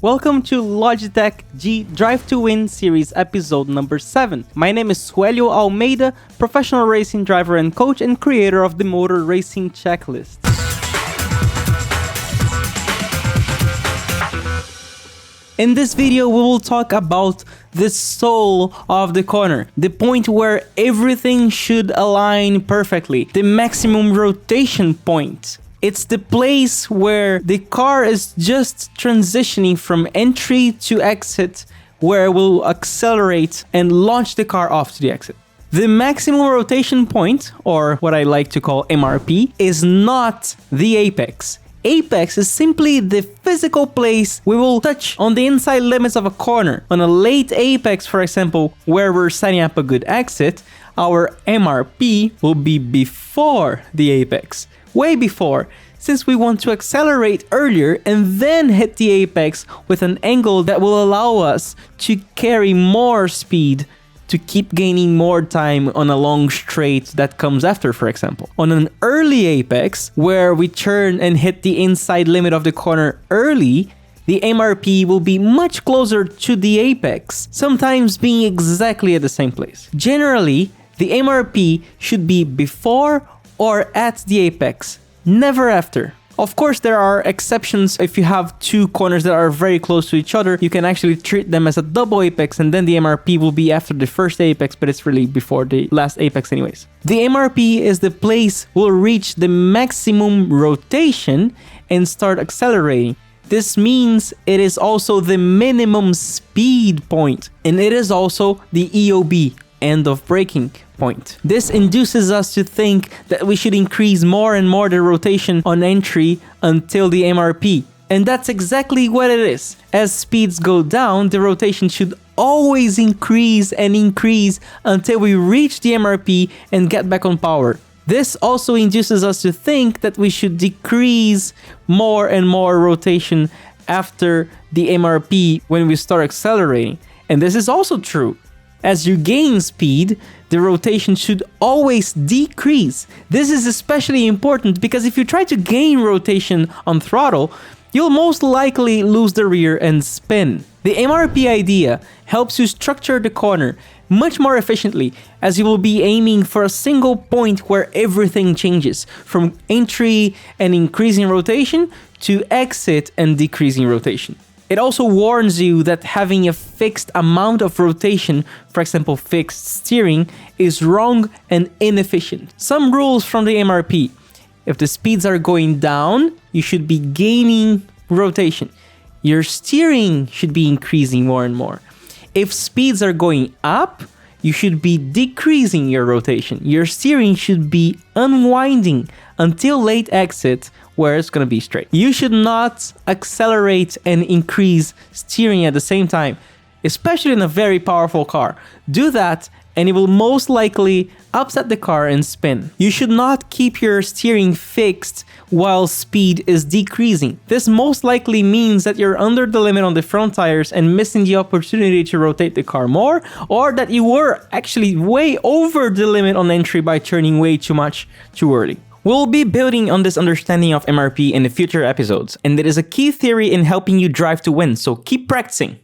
Welcome to Logitech G Drive to Win series episode number 7. My name is Suellio Almeida, professional racing driver and coach and creator of the Motor Racing Checklist. In this video, we will talk about the soul of the corner, the point where everything should align perfectly, the maximum rotation point. It's the place where the car is just transitioning from entry to exit, where we'll accelerate and launch the car off to the exit. The maximum rotation point, or what I like to call MRP, is not the apex. Apex is simply the physical place we will touch on the inside limits of a corner. On a late apex, for example, where we're setting up a good exit, our MRP will be before the apex. Way before, since we want to accelerate earlier and then hit the apex with an angle that will allow us to carry more speed to keep gaining more time on a long straight that comes after, for example. On an early apex, where we turn and hit the inside limit of the corner early, the MRP will be much closer to the apex, sometimes being exactly at the same place. Generally, the MRP should be before or at the apex, never after. Of course, there are exceptions. If you have two corners that are very close to each other, you can actually treat them as a double apex, and then the MRP will be after the first apex, but it's really before the last apex anyways. The MRP is the place we'll reach the maximum rotation and start accelerating. This means it is also the minimum speed point, and it is also the EOB, end of braking point. This induces us to think that we should increase more and more the rotation on entry until the MRP. And that's exactly what it is. As speeds go down, the rotation should always increase and increase until we reach the MRP and get back on power. This also induces us to think that we should decrease more and more rotation after the MRP when we start accelerating. And this is also true. As you gain speed, the rotation should always decrease. This is especially important because if you try to gain rotation on throttle, you'll most likely lose the rear and spin. The MRP idea helps you structure the corner much more efficiently, as you will be aiming for a single point where everything changes, from entry and increasing rotation to exit and decreasing rotation. It also warns you that having a fixed amount of rotation, for example fixed steering, is wrong and inefficient. Some rules from the MRP. If the speeds are going down, you should be gaining rotation. Your steering should be increasing more and more. If speeds are going up, you should be decreasing your rotation. Your steering should be unwinding until late exit, where it's going to be straight. You should not accelerate and increase steering at the same time, especially in a very powerful car. Do that and it will most likely upset the car and spin. You should not keep your steering fixed while speed is decreasing. This most likely means that you're under the limit on the front tires and missing the opportunity to rotate the car more, or that you were actually way over the limit on entry by turning way too much too early. We'll be building on this understanding of MRP in the future episodes, and it is a key theory in helping you drive to win, so keep practicing.